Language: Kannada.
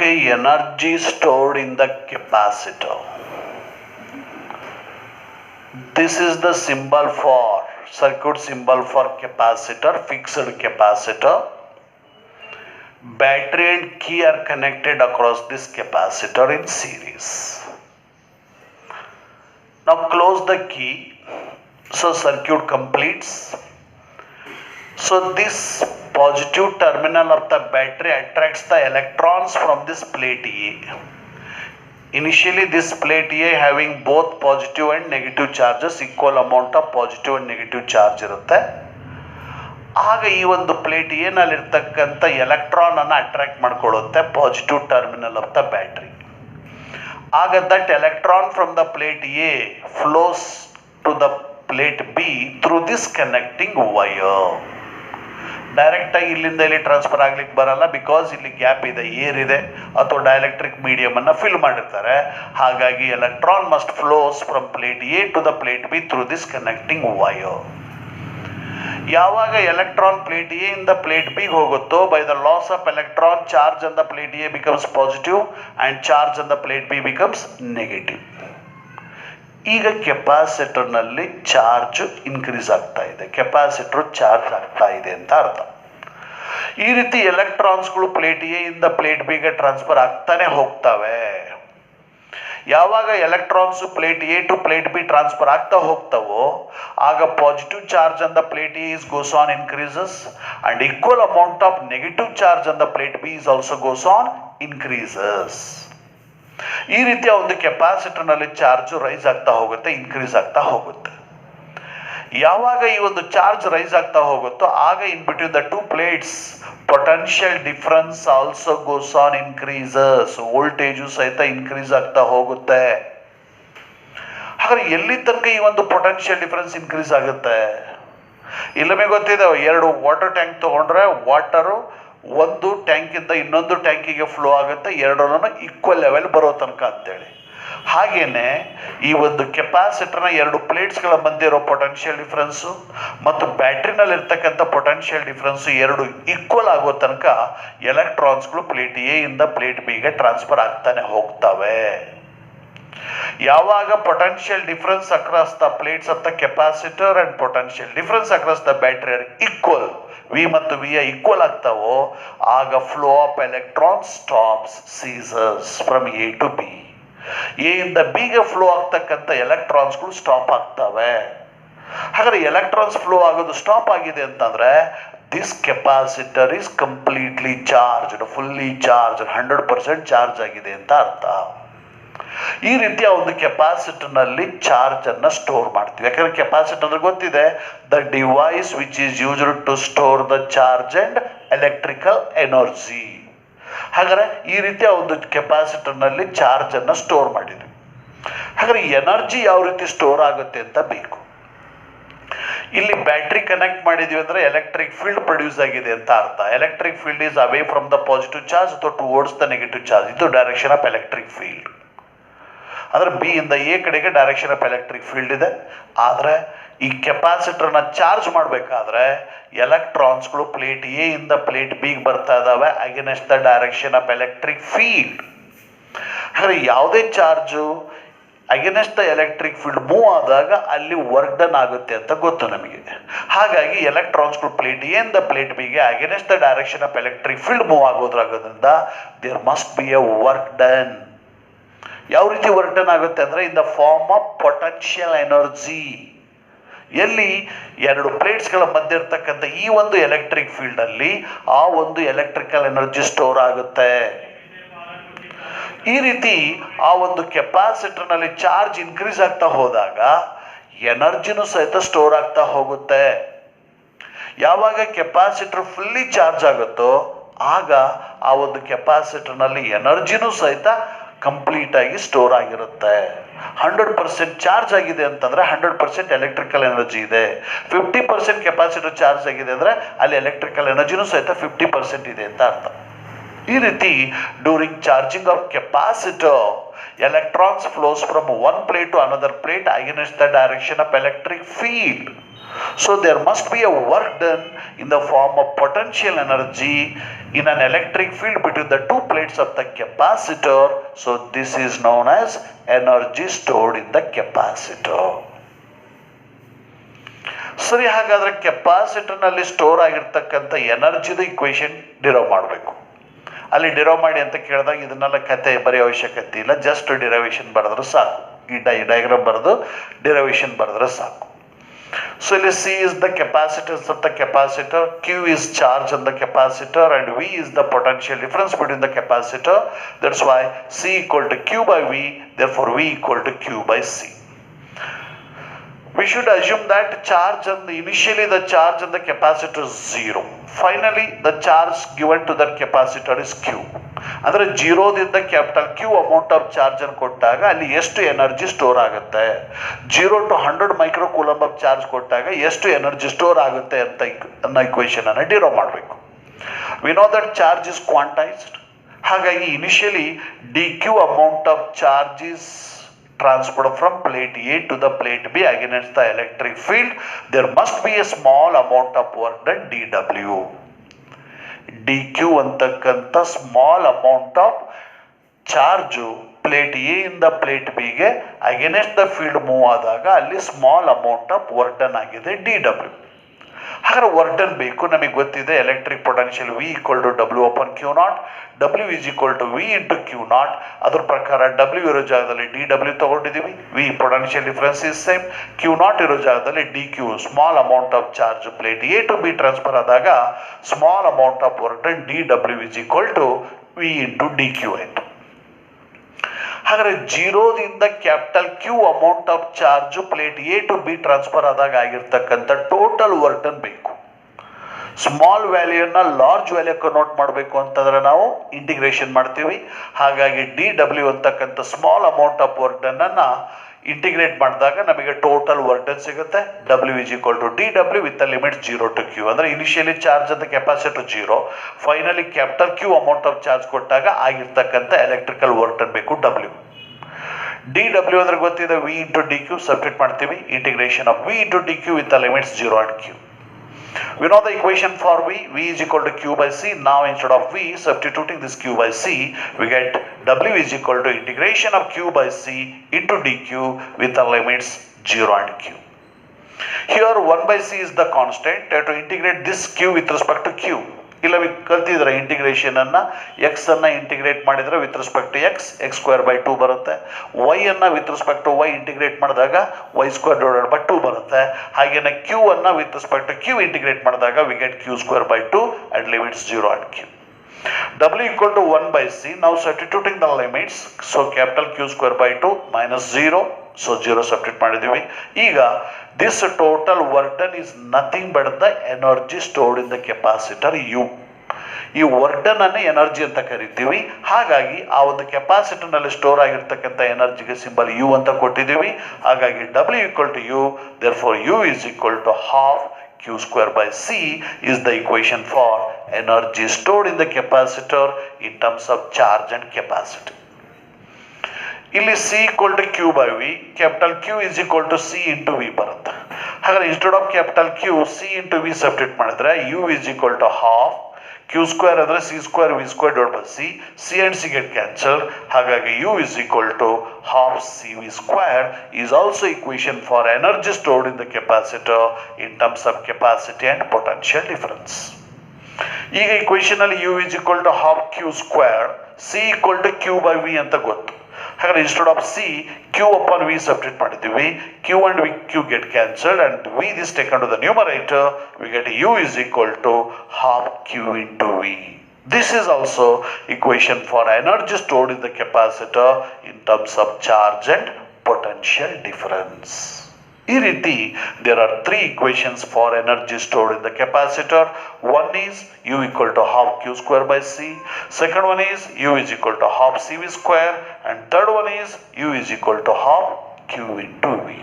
Okay, energy stored in the capacitor. This is the symbol for circuit symbol for capacitor, fixed capacitor. Battery and key are connected across this capacitor in series. Now close the key. So circuit completes. So this positive terminal of the battery attracts the electrons from this plate A. Initially this plate A having both positive and negative charges, equal amount of positive and negative charge ಇರುತ್ತೆ. ಆಗ ಈ ಒಂದು ಪ್ಲೇಟ್ ಎ ನಲ್ಲಿರ್ತಕ್ಕಂಥ ಎಲೆಕ್ಟ್ರಾನ್ ಅನ್ನು ಅಟ್ರಾಕ್ಟ್ ಮಾಡಿಕೊಳ್ಳುತ್ತೆ positive terminal of the battery. ಆಗ that electron from the plate A flows to the plate B through this connecting wire. ಡೈರೆಕ್ಟಾಗಿ ಇಲ್ಲಿಂದ ಇಲ್ಲಿ ಟ್ರಾನ್ಸ್ಫರ್ ಆಗ್ಲಿಕ್ಕೆ ಬರಲ್ಲ, ಬಿಕಾಸ್ ಇಲ್ಲಿ ಗ್ಯಾಪ್ ಇದೆ, ಏರ್ ಇದೆ ಅಥವಾ ಡೈಎಲೆಕ್ಟ್ರಿಕ್ ಮೀಡಿಯಮ್ ಅನ್ನು ಫಿಲ್ ಮಾಡಿರ್ತಾರೆ. ಹಾಗಾಗಿ electron must flows from plate A to the plate B through this connecting wire. ಯಾವಾಗ ಎಲೆಕ್ಟ್ರಾನ್ ಪ್ಲೇಟ್ ಎ ಇಂದ ಪ್ಲೇಟ್ ಬಿ ಹೋಗುತ್ತೋ, by the loss of electron charge on the plate A becomes positive and charge on the plate B becomes negative. ಈಗ ಕೆಪಾಸಿಟರ್ನಲ್ಲಿ ಚಾರ್ಜ್ ಇನ್ಕ್ರೀಸ್ ಆಗ್ತಾ ಇದೆ, ಕೆಪಾಸಿಟರ್ ಚಾರ್ಜ್ ಆಗ್ತಾ ಇದೆ ಅಂತ ಅರ್ಥ. ಈ ರೀತಿ ಎಲೆಕ್ಟ್ರಾನ್ಸ್ಗಳು ಪ್ಲೇಟ್ ಎ ಇಂದ ಪ್ಲೇಟ್ ಬಿಗೆ ಟ್ರಾನ್ಸ್ಫರ್ ಆಗ್ತಾನೆ ಹೋಗ್ತವೆ. ಯಾವಾಗ electrons plate A to plate B transfer ಆಗ್ತಾ ಹೋಗ್ತಾವೋ, ಆಗ positive charge on the plate A is goes on increases and equal amount of negative charge on the plate B is also goes on increases. ಈ ರೀತಿಯ ಒಂದು ಕೆಪಾಸಿಟರ್ನಲ್ಲಿ ಚಾರ್ಜ್ ರೈಸ್ ಆಗ್ತಾ ಹೋಗುತ್ತೆ, ಇನ್ಕ್ರೀಸ್ ಆಗ್ತಾ ಹೋಗುತ್ತೆ. ಯಾವಾಗ ಈ ಒಂದು ಚಾರ್ಜ್ ರೈಸ್ ಆಗ್ತಾ ಹೋಗುತ್ತೋ, ಆಗ in between the two plates potential difference also goes on increases. Voltage ಸಹಿತ ಇನ್ಕ್ರೀಸ್ ಆಗ್ತಾ ಹೋಗುತ್ತೆ. ಹಾಗಾದ್ರೆ ಎಲ್ಲಿ ತನಕ ಈ ಒಂದು ಪೊಟೆನ್ಷಿಯಲ್ ಡಿಫರೆನ್ಸ್ ಇನ್ಕ್ರೀಸ್ ಆಗುತ್ತೆ? ಇಲ್ಲವೇ ಗೊತ್ತಿದೆ, ಎರಡು ವಾಟರ್ ಟ್ಯಾಂಕ್ ತಗೊಂಡ್ರೆ ವಾಟರು ಒಂದು ಟ್ಯಾಂಕಿಂದ ಇನ್ನೊಂದು ಟ್ಯಾಂಕಿಗೆ ಫ್ಲೋ ಆಗುತ್ತೆ, ಎರಡರನ್ನು ಈಕ್ವಲ್ ಲೆವೆಲ್ ಬರೋ ತನಕ ಅಂತೇಳಿ. ಹಾಗೇನೆ ಈ ಒಂದು ಕೆಪಾಸಿಟರ್ನ ಎರಡು ಪ್ಲೇಟ್ಸ್ಗಳ ಮಧ್ಯೆ ಇರೋ ಪೊಟೆನ್ಷಿಯಲ್ ಡಿಫ್ರೆನ್ಸು ಮತ್ತು ಬ್ಯಾಟ್ರಿನಲ್ಲಿ ಇರ್ತಕ್ಕಂಥ ಪೊಟೆನ್ಷಿಯಲ್ ಡಿಫ್ರೆನ್ಸು ಎರಡು ಈಕ್ವಲ್ ಆಗೋ ತನಕ ಎಲೆಕ್ಟ್ರಾನ್ಸ್ಗಳು ಪ್ಲೇಟ್ ಎ ಇಂದ ಪ್ಲೇಟ್ ಬಿಗೆ ಟ್ರಾನ್ಸ್ಫರ್ ಆಗ್ತಾನೆ ಹೋಗ್ತವೆ. ಯಾವಾಗ potential difference across the plates of the capacitor and potential difference across the battery are equal, V ಮತ್ತು ವಿ ಈಕ್ವಲ್ ಆಗ್ತಾವೋ, ಆಗ flow of electron stops, ceases from A to B. A ಇಂದ ಬಿಗೆ ಫ್ಲೋ ಆಗ್ತಕ್ಕಂಥ ಎಲೆಕ್ಟ್ರಾನ್ಸ್ಗಳು ಸ್ಟಾಪ್ ಆಗ್ತವೆ. ಹಾಗಾದ್ರೆ ಎಲೆಕ್ಟ್ರಾನ್ಸ್ ಫ್ಲೋ ಆಗೋದು ಸ್ಟಾಪ್ ಆಗಿದೆ ಅಂತಂದ್ರೆ this capacitor is completely charged, fully charge, 100% charge ಆಗಿದೆ ಅಂತ ಅರ್ಥ. ಈ ರೀತಿಯ ಒಂದು ಕೆಪಾಸಿಟರ್ನಲ್ಲಿ ಚಾರ್ಜ್ ಅನ್ನ ಸ್ಟೋರ್ ಮಾಡ್ತೀವಿ. ಯಾಕಂದ್ರೆ ಕೆಪಾಸಿಟರ್ ಗೊತ್ತಿದೆ, the device which is used to store the charge and electrical energy. ಹಾಗಾದ್ರೆ ಈ ರೀತಿಯ ಒಂದು ಕೆಪಾಸಿಟರ್ನಲ್ಲಿ ಚಾರ್ಜ್ ಅನ್ನ ಸ್ಟೋರ್ ಮಾಡಿದ್ವಿ. ಹಾಗಾದ್ರೆ ಎನರ್ಜಿ ಯಾವ ರೀತಿ ಸ್ಟೋರ್ ಆಗುತ್ತೆ ಅಂತ ಬೇಕು. ಇಲ್ಲಿ ಬ್ಯಾಟ್ರಿ ಕನೆಕ್ಟ್ ಮಾಡಿದ್ವಿ ಅಂದ್ರೆ ಎಲೆಕ್ಟ್ರಿಕ್ ಫೀಲ್ಡ್ ಪ್ರೊಡ್ಯೂಸ್ ಆಗಿದೆ ಅಂತ ಅರ್ಥ. Electric field is away from the positive charge ಅಥವಾ ಟುವರ್ಡ್ಸ್ ದ ನೆಗೆಟಿವ್ ಚಾರ್ಜ್. ಇದು ಡೈರೆಕ್ಷನ್ ಆಫ್ ಎಲೆಕ್ಟ್ರಿಕ್ ಫೀಲ್ಡ್. ಅಂದ್ರೆ ಬಿ ಇಂದ ಎ ಕಡೆಗೆ ಡೈರೆಕ್ಷನ್ ಆಫ್ ಎಲೆಕ್ಟ್ರಿಕ್ ಫೀಲ್ಡ್ ಇದೆ. ಆದರೆ ಈ ಕೆಪಾಸಿಟರ್ನ ಚಾರ್ಜ್ ಮಾಡಬೇಕಾದ್ರೆ ಎಲೆಕ್ಟ್ರಾನ್ಸ್ಗಳು ಪ್ಲೇಟ್ ಎ ಇಂದ ಪ್ಲೇಟ್ ಬಿಗೆ ಬರ್ತಾ ಇದ್ದಾವೆ against the direction of electric field. ಹಾಗಾದ್ರೆ ಯಾವುದೇ charge against the electric field move ಆದಾಗ ಅಲ್ಲಿ ವರ್ಕ್ ಡನ್ ಆಗುತ್ತೆ ಅಂತ ಗೊತ್ತು ನಮಗೆ. ಹಾಗಾಗಿ ಎಲೆಕ್ಟ್ರಾನ್ಸ್ಗಳು ಪ್ಲೇಟ್ ಎ ಇಂದ ಪ್ಲೇಟ್ ಬಿಗೆ against the direction of electric field move ಆಗೋದ್ರಾಗೋದ್ರಿಂದ there must be a work done. ಯಾವ ರೀತಿ ವರ್ಕ್ ಡನ್ ಆಗುತ್ತೆ ಅಂದರೆ in the form of potential energy. ಎಲ್ಲಿ ಎರಡು ಪ್ಲೇಟ್ಸ್ಗಳ ಮಧ್ಯೆ ಇರ್ತಕ್ಕಂಥ ಈ ಒಂದು ಎಲೆಕ್ಟ್ರಿಕ್ ಫೀಲ್ಡ್ ಅಲ್ಲಿ ಆ ಒಂದು ಎಲೆಕ್ಟ್ರಿಕಲ್ ಎನರ್ಜಿ ಸ್ಟೋರ್ ಆಗುತ್ತೆ. ಈ ರೀತಿ ಆ ಒಂದು ಕೆಪಾಸಿಟರ್ನಲ್ಲಿ ಚಾರ್ಜ್ ಇನ್ಕ್ರೀಸ್ ಆಗ್ತಾ ಹೋದಾಗ ಎನರ್ಜಿನೂ ಸಹಿತ ಸ್ಟೋರ್ ಆಗ್ತಾ ಹೋಗುತ್ತೆ. ಯಾವಾಗ ಕೆಪಾಸಿಟರ್ ಫುಲ್ಲಿ ಚಾರ್ಜ್ ಆಗುತ್ತೋ ಆಗ ಆ ಒಂದು ಕೆಪಾಸಿಟರ್ನಲ್ಲಿ ಎನರ್ಜಿನೂ ಸಹಿತ ಕಂಪ್ಲೀಟ್ ಆಗಿ ಸ್ಟೋರ್ ಆಗಿರುತ್ತೆ. 100% ಚಾರ್ಜ್ ಆಗಿದೆ ಅಂತಂದ್ರೆ 100% ಎಲೆಕ್ಟ್ರಿಕಲ್ ಎನರ್ಜಿ ಇದೆ. 50% ಕೆಪಾಸಿಟರ್ ಚಾರ್ಜ್ ಆಗಿದೆ ಅಂದ್ರೆ ಅಲ್ಲಿ ಎಲೆಕ್ಟ್ರಿಕಲ್ ಎನರ್ಜಿನೂ ಸಹಿತ 50% ಇದೆ ಅಂತ ಅರ್ಥ. ಈ ರೀತಿ during charging of capacitor electrons flows from one plate to another plate against the direction of electric field. So there must be a work done in the form of potential energy in an electric field between the two plates of the capacitor. So this is known as energy stored in the capacitor. ಸರಿ, ಹಾಗಾದ್ರೆ ಕೆಪಾಸಿಟರ್ನಲ್ಲಿ ಸ್ಟೋರ್ ಆಗಿರ್ತಕ್ಕಂಥ ಎನರ್ಜಿದು ಇಕ್ವೇಶನ್ ಡಿರೈವ್ ಮಾಡಬೇಕು. ಅಲ್ಲಿ ಡಿರೈವ್ ಮಾಡಿ ಅಂತ ಕೇಳಿದಾಗ ಇದನ್ನೆಲ್ಲ ಕತೆ ಬರೆಯೋ ಅವಶ್ಯಕತೆ ಇಲ್ಲ, ಜಸ್ಟ್ ಡಿರೈವೇಶನ್ ಬರೆದ್ರೆ ಸಾಕು. ಈ ಡಯಾಗ್ರಾಮ್ ಬರೆದು ಡಿರೈವೇಶನ್ ಬರೆದ್ರೆ ಸಾಕು. So ಇಲ್ಲಿ C is the capacitance of the capacitor, Q is charge on the capacitor, and V is the potential difference between the capacitor. That's why C equal to Q by V, therefore V equal to Q by C. We should assume that initially the charge on the capacitor is 0. Finally the charge given to that capacitor is Q. ಅಂದರೆ ಜೀರೋದಿಂದ capital Q amount of charge ಅನ್ನು ಕೊಟ್ಟಾಗ ಅಲ್ಲಿ ಎಷ್ಟು ಎನರ್ಜಿ ಸ್ಟೋರ್ ಆಗುತ್ತೆ, 0 to 100 micro coulomb of charge ಕೊಟ್ಟಾಗ ಎಷ್ಟು ಎನರ್ಜಿ ಸ್ಟೋರ್ ಆಗುತ್ತೆ ಅಂತ ಅನ್ನೋ ಇಕ್ವೇಶನ್ ಅನ್ನು ಡಿರೈವ್ ಮಾಡಬೇಕು. We know that charge is quantized. ಹಾಗಾಗಿ initially d Q amount of charge is transferred from plate A to the plate B against the electric field. There must be a small amount of work done dW. dq ಅಂತಕ್ಕಂಥ small amount of charge plate A ಇಂದ ಪ್ಲೇಟ್ ಬಿಗೆ ಅಗೇನೆಸ್ಟ್ ದ ಫೀಲ್ಡ್ ಮೂವ್ ಆದಾಗ ಅಲ್ಲಿ small amount of work done ಆಗಿದೆ dW. ಹಾಗಾದ್ರೆ ವರ್ಕ್ ಡನ್ ಬೇಕು, ನಮಗೆ ಗೊತ್ತಿದೆ electric potential V equal to W upon Q naught, W is equal to V into Q naught. ಅದ್ರ ಪ್ರಕಾರ W ಇರೋ ಜಾಗದಲ್ಲಿ dW ತಗೊಂಡಿದ್ದೀವಿ, V potential difference is same, Q naught ಇರೋ ಜಾಗದಲ್ಲಿ dQ small amount of charge plate A to B transfer ಆದಾಗ small amount of work done dW is equal to V into dQ ಆಯಿತು. ಹಾಗಾದ್ರೆ ಜೀರೋದಿಂದ capital Q amount of charge plate A to B transfer ಆದಾಗ ಆಗಿರ್ತಕ್ಕಂಥ ಟೋಟಲ್ ವರ್ಕ್ ಡನ್ ಬೇಕು. ಸ್ಮಾಲ್ ವ್ಯಾಲ್ಯೂನ ಲಾರ್ಜ್ ವ್ಯಾಲ್ಯೂ ಕನ್ವರ್ಟ್ ಮಾಡಬೇಕು ಅಂತಂದ್ರೆ ನಾವು ಇಂಟಿಗ್ರೇಷನ್ ಮಾಡ್ತೀವಿ. ಹಾಗಾಗಿ dW ಅಂತಕ್ಕಂಥ small amount of work done ಅನ್ನ ಇಂಟಿಗ್ರೇಟ್ ಮಾಡಿದಾಗ ನಮಗೆ ಟೋಟಲ್ ವರ್ಕ್ ಡನ್ ಸಿಗುತ್ತೆ. W is equal to dW with the limit 0 to Q. ಅಂದರೆ ಇನಿಷಿಯಲಿ ಚಾರ್ಜ್ ಅಂತ capacitor 0, finally capital Q amount of charge ಕೊಟ್ಟಾಗ ಆಗಿರ್ತಕ್ಕಂಥ ಎಲೆಕ್ಟ್ರಿಕಲ್ ವರ್ಕ್ ಡನ್ ಬೇಕು W. dW ಅಂದ್ರೆ ಗೊತ್ತಿದೆ V ಇಂಟು dQ, ಸಬ್ಸ್ಟಿಟ್ಯೂಟ್ ಮಾಡ್ತೀವಿ, integration of V into dQ with the limits 0 and Q. We know the equation for V is equal to Q by C. Now instead of V, substituting this Q by C, we get W is equal to integration of Q by C into dQ with the limits 0 and Q. Here 1 by C is the constant. To integrate this Q with respect to Q. ಇಲ್ಲ ಕಲ್ತಿದ್ರೆ ಇಂಟಿಗ್ರೇಷನ್ ಅನ್ನ ಎಕ್ಸ್ ಅನ್ನ ಇಂಟಿಗ್ರೇಟ್ ಮಾಡಿದ್ರೆ with respect to X square by 2 ಬರುತ್ತೆ. ವೈ ಅನ್ನ with respect to Y integrate ಮಾಡಿದಾಗ ವೈ ಸ್ಕ್ವೇರ್ ಡಿವೈಡೆಡ್ ಬೈ 2 ಬರುತ್ತೆ. ಹಾಗೇನೆ ಕ್ಯೂ ಅನ್ನ with respect to Q integrate ಮಾಡಿದಾಗ we get Q square by 2 and limits 0 and Q. W equal to 1 by C. Now substituting the limits, so capital Q square by 2 minus 0, so 0 substitute ಮಾಡಿದ್ದೀವಿ. ಈಗ this total work done is nothing but the energy stored in the capacitor U. ಈ ವರ್ಕ್ ಡನ್ ಅನ್ನು ಎನರ್ಜಿ ಅಂತ ಕರಿತೀವಿ. ಹಾಗಾಗಿ ಆ ಒಂದು ಕೆಪಾಸಿಟರ್ ನಲ್ಲಿ ಸ್ಟೋರ್ ಆಗಿರ್ತಕ್ಕಂಥ ಎನರ್ಜಿಗೆ ಸಿಂಬಲ್ U ಅಂತ ಕೊಟ್ಟಿದ್ದೀವಿ. ಹಾಗಾಗಿ W equal to U, therefore U is equal to half Q square by C is the equation for energy stored in the capacitor in terms of charge and capacity. ಇಲ್ಲಿ C equal to Q by V, capital Q is equal to C into V ಬರುತ್ತೆ. ಹಾಗಾದ್ರೆ instead of capital Q, C into V substitute ಮಾಡಿದ್ರೆ U is equal to half Q square ಅಂದರೆ C square V square divided by C, C and C get cancelled. ಹಾಗಾಗಿ U is equal to half CV square is also equation for energy stored in the capacitor in terms of capacity and potential difference. ಈಗ ಇಕ್ವೇಶನ್ ಅಲ್ಲಿ U is equal to half Q square, C equal to Q by V ಅಂತ ಗೊತ್ತು. ಹಾಗಾದ್ರೆ instead of C, Q upon V substitute ಮಾಡಿದ್ದೀವಿ. Q and Q get cancelled and V is taken to the numerator. We get U is equal to half Q into V. This is also equation for energy stored in the capacitor in terms of charge and potential difference. ಈ ರೀತಿ there are 3 equations for energy stored in the capacitor. One is U equal to half Q square by C. Second one is U is equal to half CV square. And third one is U is equal to half Q into V.